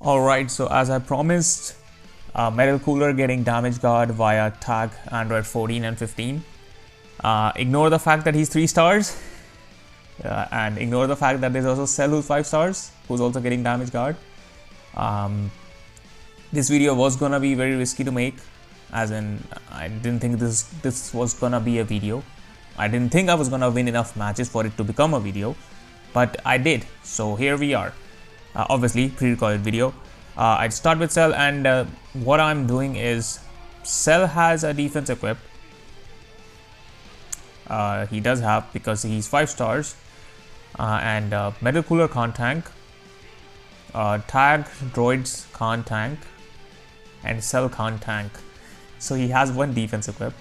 Alright, so as I promised, Metal Cooler getting damage guard via tag Android 14 and 15. Ignore the fact that he's 3 stars and ignore the fact that there's also Cell who's 5 stars who's also getting damage guard. This video was gonna be very risky to make, as in I didn't think this was gonna be a video. I didn't think I was gonna win enough matches for it to become a video, but I did, so here we are. Obviously pre-recorded video. I'd start with Cell, and what I'm doing is Cell has a defense equip. He does have, because he's 5 stars, and Metal Cooler can't tank, Tag Droids can't tank, and Cell can't tank. So he has one defense equip.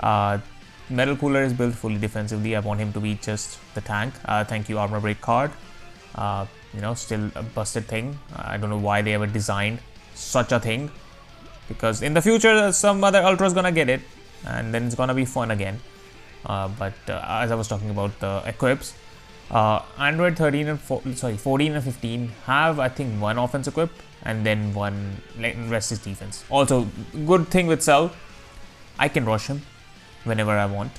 Metal Cooler is built fully defensively. I want him to be just the tank. Thank you, Armor Break card. You know, still a busted thing. I don't know why they ever designed such a thing, because in the future some other Ultra is gonna get it, and then it's gonna be fun again. But as I was talking about the equips, Android 13 and 14 and 15 have, I think, one offense equip, and then one rest is defense. Also, good thing with Cell, I can rush him whenever I want.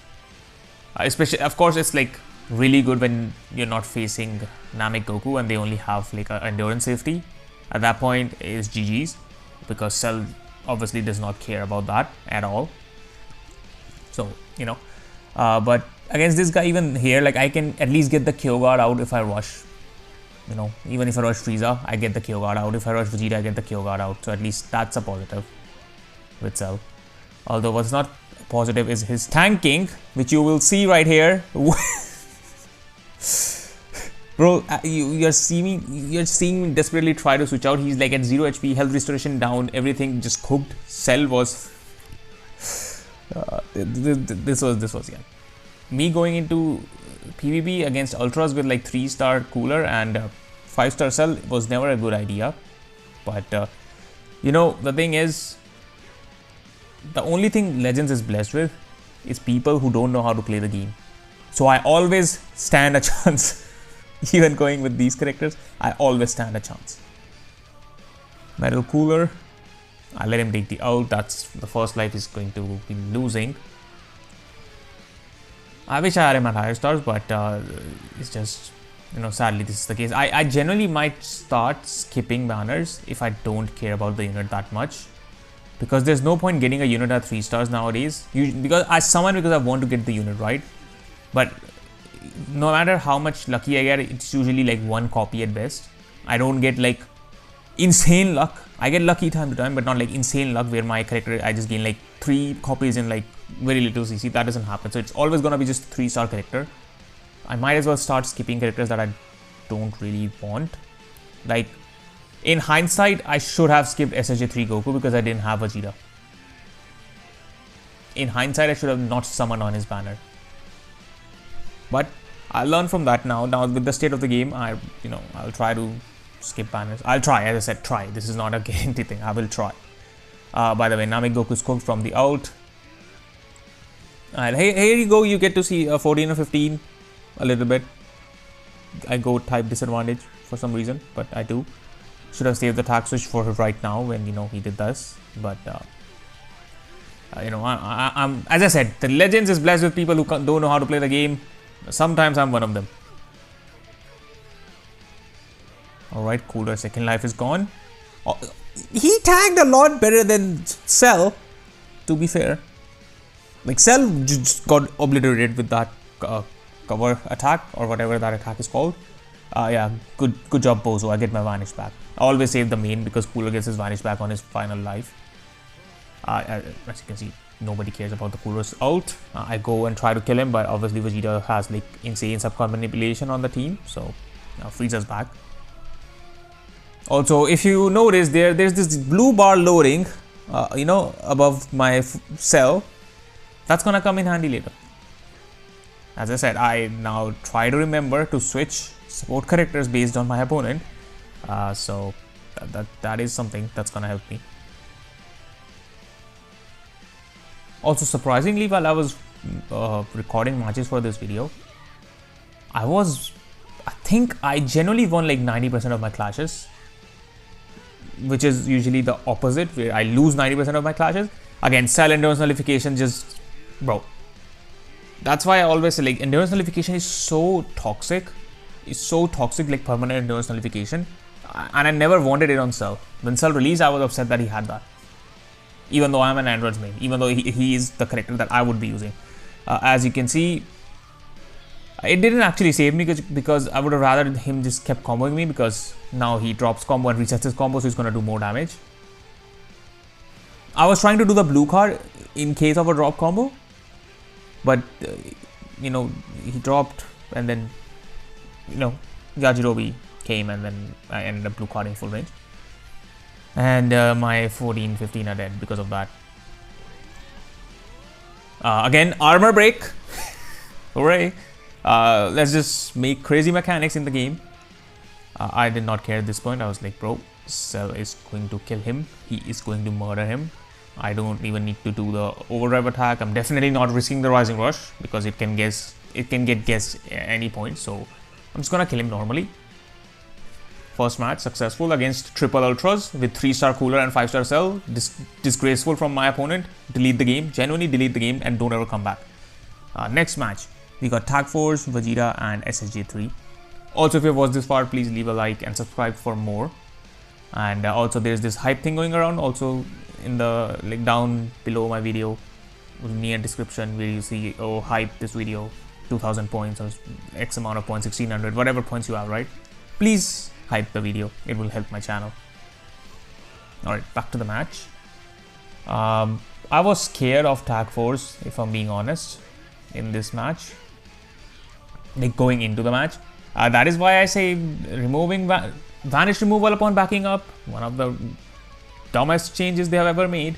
Especially, of course, it's like really good when you're not facing Namek Goku and they only have like an endurance safety. At that point is GG's, because Cell obviously does not care about that at all. So, you know, but against this guy, even here, like, I can at least get the KO guard out if I rush. You know, even if I rush Frieza, I get the KO guard out. If I rush Vegeta, I get the KO guard out. So at least that's a positive with Cell. Although what's not positive is his tanking, which you will see right here. Bro, you're seeing me desperately try to switch out. He's like at 0 HP, health restoration down, everything just cooked. Cell was this was yeah. Me going into PvP against Ultras with like 3-star Cooler and 5-star Cell was never a good idea. But you know, the thing is, the only thing Legends is blessed with is people who don't know how to play the game. So I always stand a chance. Even going with these characters, I always stand a chance. Metal Cooler, I let him take the ult. That's the first life he's going to be losing. I wish I had him at higher stars, but it's just, you know, sadly this is the case. I generally might start skipping banners if I don't care about the unit that much, because there's no point getting a unit at 3 stars nowadays. Because I want to get the unit, right? But no matter how much lucky I get, it's usually like 1 copy at best. I don't get like insane luck. I get lucky time to time, but not like insane luck where my character, I just gain like 3 copies in like very little CC. That doesn't happen. So it's always gonna be just 3-star character. I might as well start skipping characters that I don't really want. Like, in hindsight, I should have skipped SSJ3 Goku because I didn't have Vegeta. In hindsight, I should have not summoned on his banner. But I learned from that now. Now with the state of the game, I'll try to skip banners. I'll try, as I said, try. This is not a guarantee thing. I will try. By the way, Namek Goku is cooked from the ult. And here you go. You get to see 14 or 15 a little bit. I go type disadvantage for some reason, but I do. Should have saved the tag switch for right now when, you know, he did this. But you know, I'm as I said, the Legends is blessed with people who don't know how to play the game. Sometimes I'm one of them. Alright, Cooler second life is gone. Oh, he tagged a lot better than Cell, to be fair. Like, Cell just got obliterated with that cover attack, or whatever that attack is called. Yeah, good job, Bozo. I get my vanish back. I always save the main because Cooler gets his vanish back on his final life. As you can see, nobody cares about the Cooler's ult. I go and try to kill him, but obviously Vegeta has like insane subcon manipulation on the team, so now Frieza's back. Also, if you notice, there's this blue bar loading, you know, above my Cell. That's gonna come in handy later. As I said, I now try to remember to switch support characters based on my opponent. So that is something that's gonna help me. Also, surprisingly, while I was recording matches for this video, I think I generally won like 90% of my clashes. which is usually the opposite, where I lose 90% of my clashes. Again, Cell Endurance Nullification just, bro. That's why I always say, like, Endurance Nullification is so toxic. It's so toxic, like permanent Endurance Nullification. And I never wanted it on Cell. When Cell released, I was upset that he had that. Even though I'm an Android's main, even though he is the character that I would be using. As you can see, it didn't actually save me because I would have rather him just kept comboing me, because now he drops combo and resets his combo, so he's gonna do more damage. I was trying to do the blue card in case of a drop combo, but you know, he dropped, and then you know, Yajirobe came, and then I ended up blue carding full range. And my 14-15 are dead because of that. Again, armor break. Hooray. Let's just make crazy mechanics in the game. I did not care at this point. I was like, bro, Cell is going to kill him. He is going to murder him. I don't even need to do the overdrive attack. I'm definitely not risking the rising rush, because it can get guessed at any point. So I'm just gonna kill him normally. First match successful against triple ultras with 3-star cooler and 5-star Cell. Disgraceful from my opponent. Delete the game. Genuinely delete the game and don't ever come back. Next match, we got Tag Force, Vegeta, and SSJ3. Also, if you have watched this far, please leave a like and subscribe for more. And also, there's this hype thing going around. Also, in the link down below my video, near description, where you see, oh, hype this video, 2000 points or X amount of points, 1600, whatever points you have, right? Please hype the video. It will help my channel. Alright, back to the match. I was scared of Tag Force, if I'm being honest, in this match. Like, going into the match. That is why I say removing Vanish removal upon backing up, one of the dumbest changes they have ever made.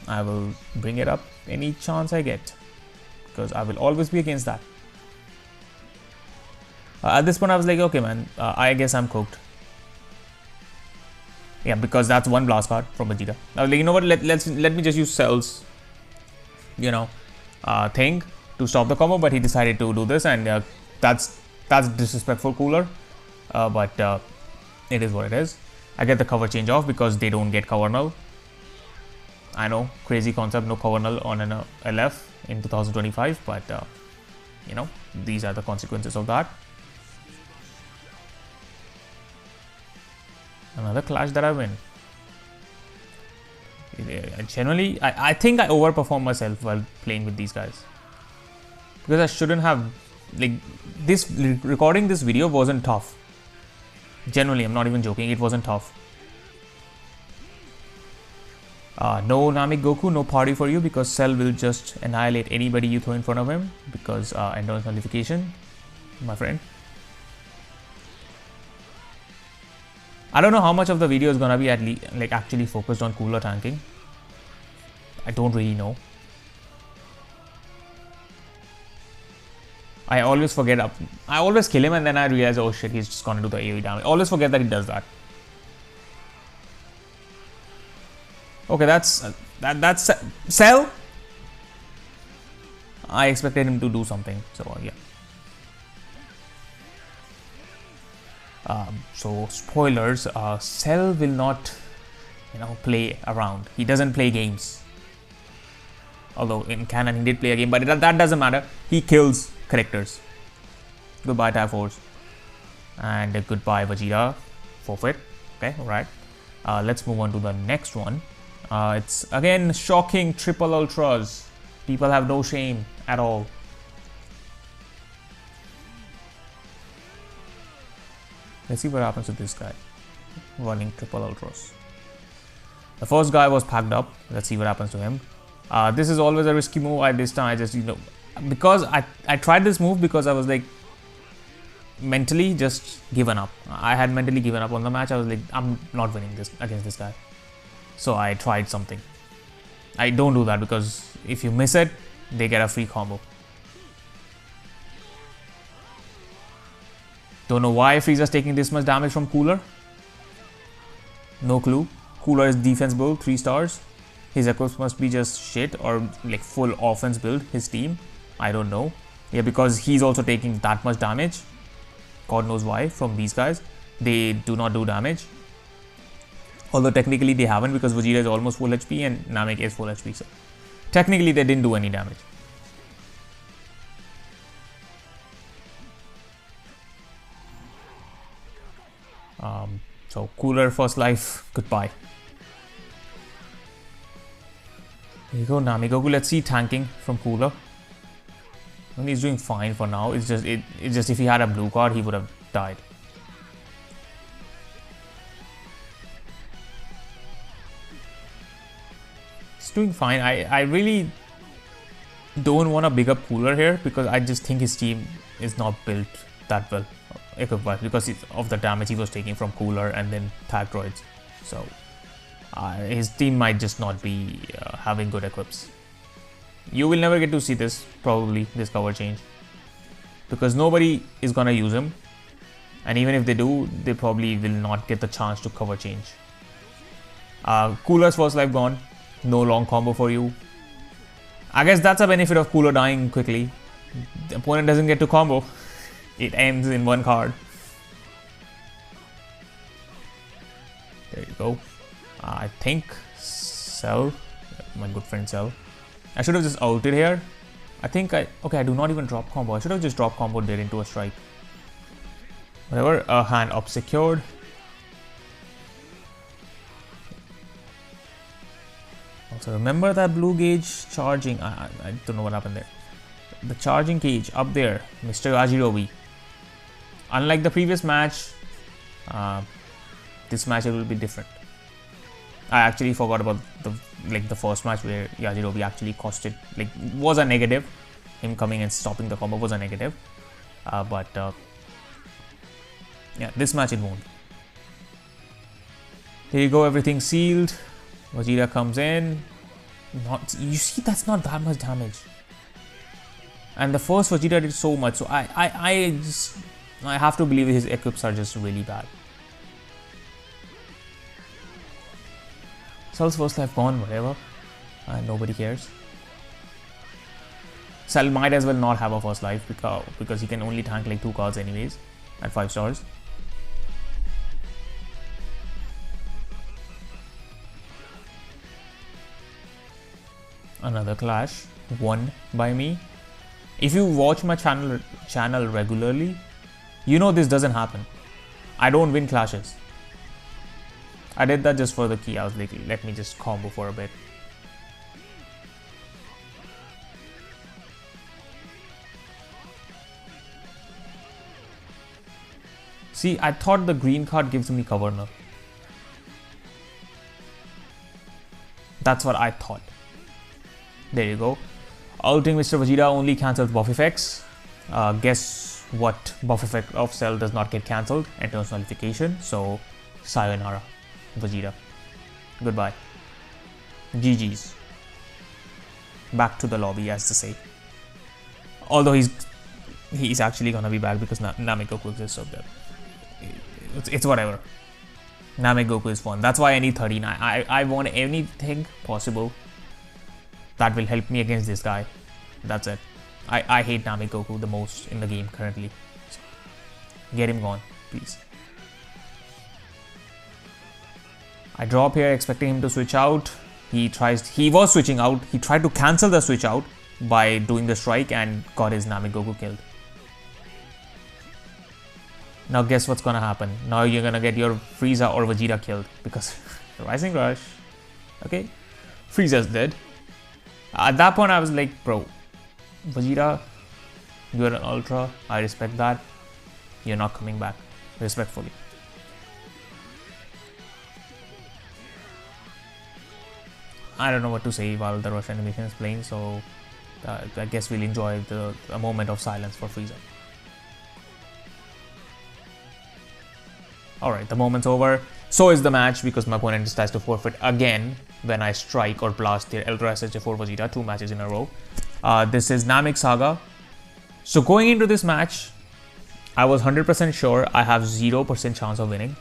I will bring it up any chance I get, because I will always be against that. At this point, I was like, okay, man, I guess I'm cooked. Yeah, because that's one blast card from Vegeta. I was like, you know what? Let me just use Cell's, you know, thing to stop the combo. But he decided to do this, and that's disrespectful, cooler. But it is what it is. I get the cover change off because they don't get cover null. I know, crazy concept, no cover null on an LF in 2025, but you know, these are the consequences of that. Another clash that I win. Generally, I think I overperform myself while playing with these guys, because I shouldn't have, like, this recording this video wasn't tough. Generally, I'm not even joking, it wasn't tough. No Namek Goku, no party for you, because Cell will just annihilate anybody you throw in front of him, because endurance nullification, my friend. I don't know how much of the video is gonna be actually focused on cooler tanking. I don't really know. I always forget. I always kill him and then I realize, oh shit, he's just gonna do the AoE damage. I always forget that he does that. Okay, that's Cell. I expected him to do something, so yeah. So spoilers, Cell will not, you know, play around. He doesn't play games. Although in canon he did play a game, but that doesn't matter. He kills characters. Goodbye Tag Force. And goodbye Vegeta. Forfeit. Okay, alright. Let's move on to the next one. It's again shocking triple ultras. People have no shame at all. Let's see what happens with this guy running triple ultras. The first guy was packed up. Let's see what happens to him. This is always a risky move. This time I just, you know, because I tried this move because I was like mentally just given up. I had mentally given up on the match. I was like, I'm not winning this against this guy. So I tried something. I don't do that, because if you miss it, they get a free combo. Don't know why Frieza's taking this much damage from Cooler. No clue. Cooler is defense build, 3 stars. His equips must be just shit, or like full offense build, his team. I don't know. Yeah, because he's also taking that much damage. God knows why from these guys. they do not do damage. Although technically they haven't, because Vegeta is almost full HP and Namek is full HP. So technically they didn't do any damage. So Cooler first life, goodbye. Here you go, Namegoku. Let's see tanking from Cooler. And he's doing fine for now. It's just if he had a blue card, he would have died. He's doing fine. I really don't want to big up Cooler here, because I just think his team is not built that well equipped, because of the damage he was taking from Cooler and then Tag Droids. So his team might just not be having good equips. You will never get to see this, probably, this cover change, because nobody is gonna use him, and even if they do, they probably will not get the chance to cover change. Cooler's first life gone, no long combo for you. I guess that's a benefit of Cooler dying quickly. The opponent doesn't get to combo. It ends in one card. There you go. I think Cell, my good friend Cell. I should have just ulted here. I think okay, I do not even drop combo. I should have just drop combo there into a strike. Whatever, a hand up secured. Also remember that blue gauge charging. I don't know what happened there. The charging cage up there, Mr. Yajirobe. Unlike the previous match, this match it will be different. I actually forgot about the first match where Yajirobe actually costed, was a negative. Him coming and stopping the combo was a negative. But yeah, this match it won't. There you go, everything sealed. Vegeta comes in. You see, that's not that much damage. And the first Vegeta did so much, so I have to believe his equips are just really bad. Cell's first life gone, whatever. Nobody cares. Cell might as well not have a first life, because he can only tank like 2 cards anyways at 5 stars. Another clash won by me. If you watch my channel regularly, you know this doesn't happen. I don't win clashes. I did that just for the key. I was like, let me just combo for a bit. See, I thought the green card gives me cover now. That's what I thought. There you go. Ulting Mr. Vegeta only cancels buff effects. Guess what buff effect of Cell does not get cancelled? Enter's nullification. So, sayonara, Vegeta. Goodbye. GG's. Back to the lobby, as to say. Although he's actually gonna be back because Namegoku exists up there. It's whatever. Namegoku is fun. That's why I need 13. I want anything possible that will help me against this guy. That's it. I hate Namegoku the most in the game currently. So, get him gone, please. I drop here expecting him to switch out. He was switching out. He tried to cancel the switch out by doing the strike and got his Namegoku killed. Now guess what's gonna happen? Now you're gonna get your Frieza or Vegeta killed because Rising Rush. Okay, Frieza's dead. At that point I was like, bro, Vegeta, you're an Ultra. I respect that. You're not coming back. Respectfully. I don't know what to say while the Rush animation is playing, so I guess we'll enjoy a moment of silence for Frieza. Alright, the moment's over. So is the match because my opponent decides to forfeit again when I strike or blast their Ultra SHA4 Vegeta 2 matches in a row. This is Namek Saga. So going into this match, I was 100% sure I have 0% chance of winning.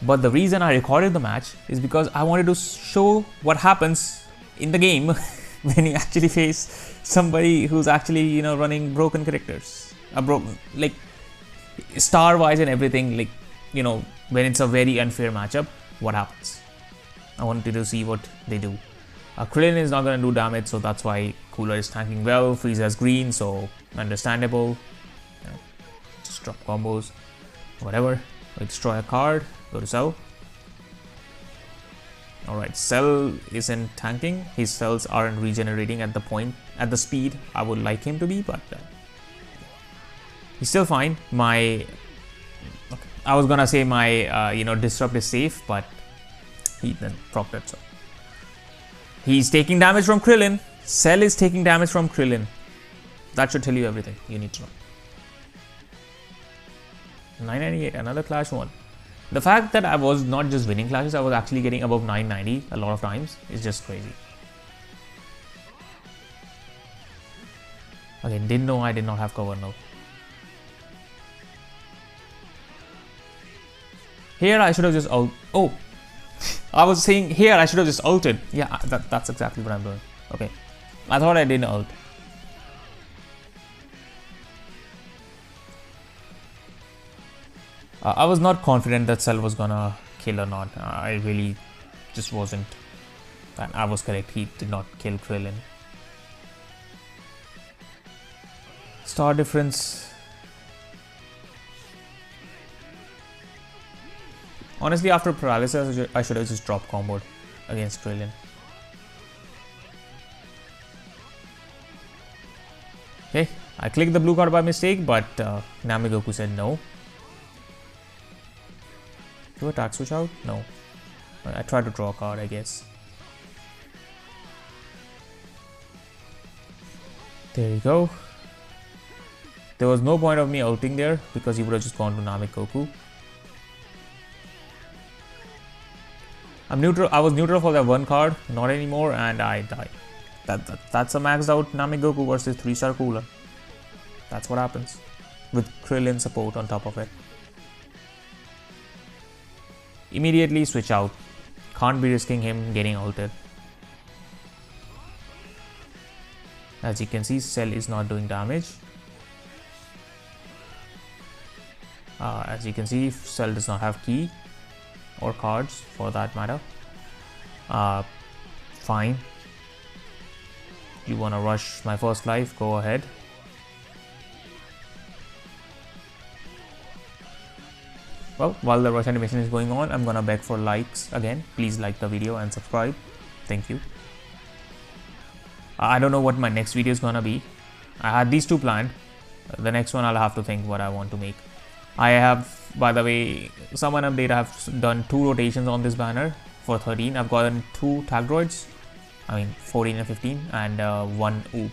But the reason I recorded the match is because I wanted to show what happens in the game when you actually face somebody who's actually, running broken characters. star wise and everything, like, you know, when it's a very unfair matchup, what happens? I wanted to see what they do. Krillin is not going to do damage, so that's why Cooler is tanking well. Frieza's green, so understandable. Yeah, just drop combos, whatever. We destroy a card, go to Cell. Alright, Cell isn't tanking. His cells aren't regenerating at the speed I would like him to be, but he's still fine. I was gonna say my disrupt is safe, but he then procced it. So he's taking damage from Krillin. Cell is taking damage from Krillin. That should tell you everything you need to know. 998, another Clash 1. The fact that I was not just winning clashes, I was actually getting above 990 a lot of times is just crazy. Okay, didn't know I did not have cover now. Here I should have just oh, I was saying here I should have just ulted. Yeah, that's exactly what I'm doing. Okay, I thought I didn't ult. I was not confident that Cell was gonna kill or not. I really just wasn't. And I was correct, he did not kill Krillin. Star difference. Honestly, after paralysis, I should have just drop comboed against Krillin. Okay, I clicked the blue card by mistake, but Namigoku said no. Do attack switch out? No. I tried to draw a card, I guess. There you go. There was no point of me ulting there because he would have just gone to Namigoku. I'm neutral. I was neutral for that one card, not anymore, and I died. That's a maxed out Namigoku versus 3-star Cooler. That's what happens with Krillin support on top of it. Immediately switch out. Can't be risking him getting ulted. As you can see, Cell is not doing damage. As you can see, Cell does not have key or cards for that matter. Fine. You wanna rush my first life? Go ahead. Well, while the rush animation is going on, I'm gonna beg for likes again. Please like the video and subscribe. Thank you. I don't know what my next video is gonna be. I had these two planned. The next one I'll have to think what I want to make. I have, by the way, someone update, I have done 2 rotations on this banner for 13. I've gotten 2 tag droids. I mean 14 and 15 and 1 oob.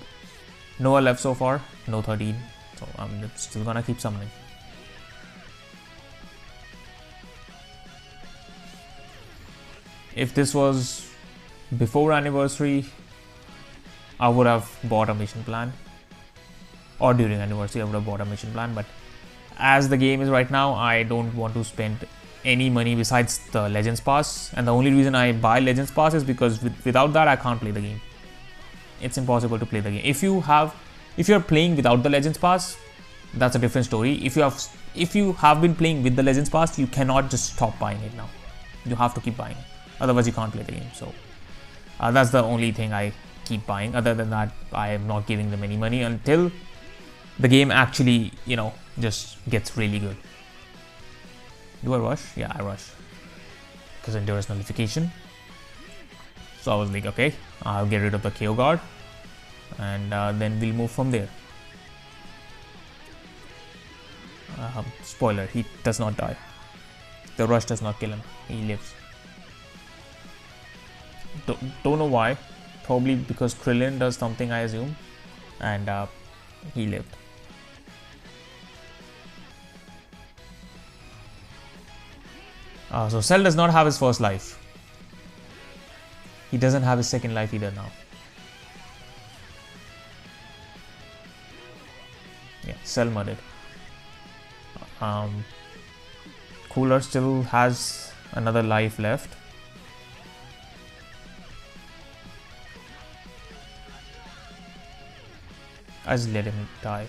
Noah left so far, no 13. So I'm still gonna keep summoning. If this was before anniversary, I would have bought a mission plan, or during anniversary I would have bought a mission plan, but as the game is right now, I don't want to spend any money besides the Legends Pass, and the only reason I buy Legends Pass is because without that I can't play the game. It's impossible to play the game. If you're playing without the Legends Pass, that's a different story. If you have been playing with the Legends Pass, you cannot just stop buying it now. You have to keep buying it. Otherwise you can't play the game. So that's the only thing I keep buying. Other than that, I am not giving them any money until the game actually, just gets really good. Do I rush? Yeah, I rush because endurance nullification. So I was like, okay, I'll get rid of the KO guard and then we'll move from there. Spoiler, he does not die. The rush does not kill him. He lives. Don't know why. Probably because Krillin does something, I assume, and he lived. So Cell does not have his first life. He doesn't have his second life either now. Yeah, Cell mudded. Cooler still has another life left. I just let him die.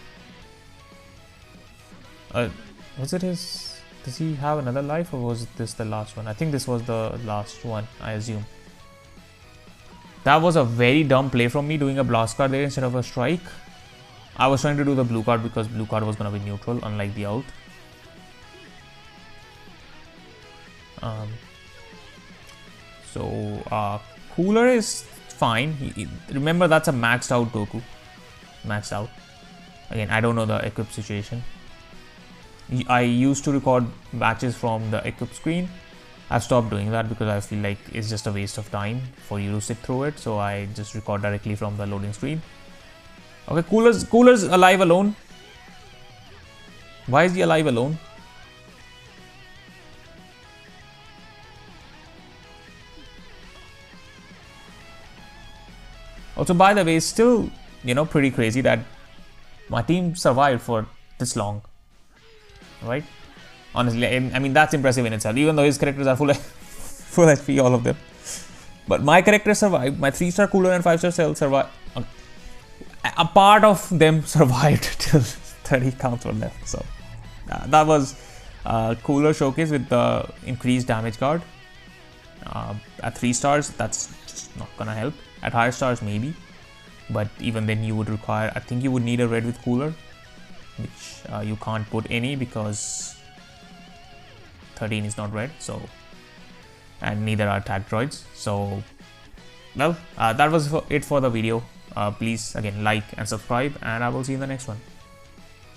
Was it his? Does he have another life, or was this the last one? I think this was the last one, I assume. That was a very dumb play from me, doing a blast card there instead of a strike. I was trying to do the blue card because blue card was going to be neutral, unlike the out. Cooler is fine. Remember, that's a maxed out Goku. Maxed out. Again, I don't know the equip situation. I used to record matches from the equip screen. I've stopped doing that because I feel like it's just a waste of time for you to sit through it. So I just record directly from the loading screen. Okay, Cooler's alive alone. Why is he alive alone? Also, by the way, it's still, pretty crazy that my team survived for this long. Right? Honestly, I mean, that's impressive in itself, even though his characters are full HP, all of them. But my characters survived. My 3-star Cooler and 5-star Cell survived. A part of them survived till 30 counts were left. So that was Cooler showcase with the increased damage guard. At 3 stars, that's just not gonna help. At higher stars, maybe. But even then, you would require, I think you would need a red with Cooler, which you can't put any because 13 is not red. So, and neither are tag droids. So, well, that was it for the video. Please again like and subscribe, and I will see you in the next one.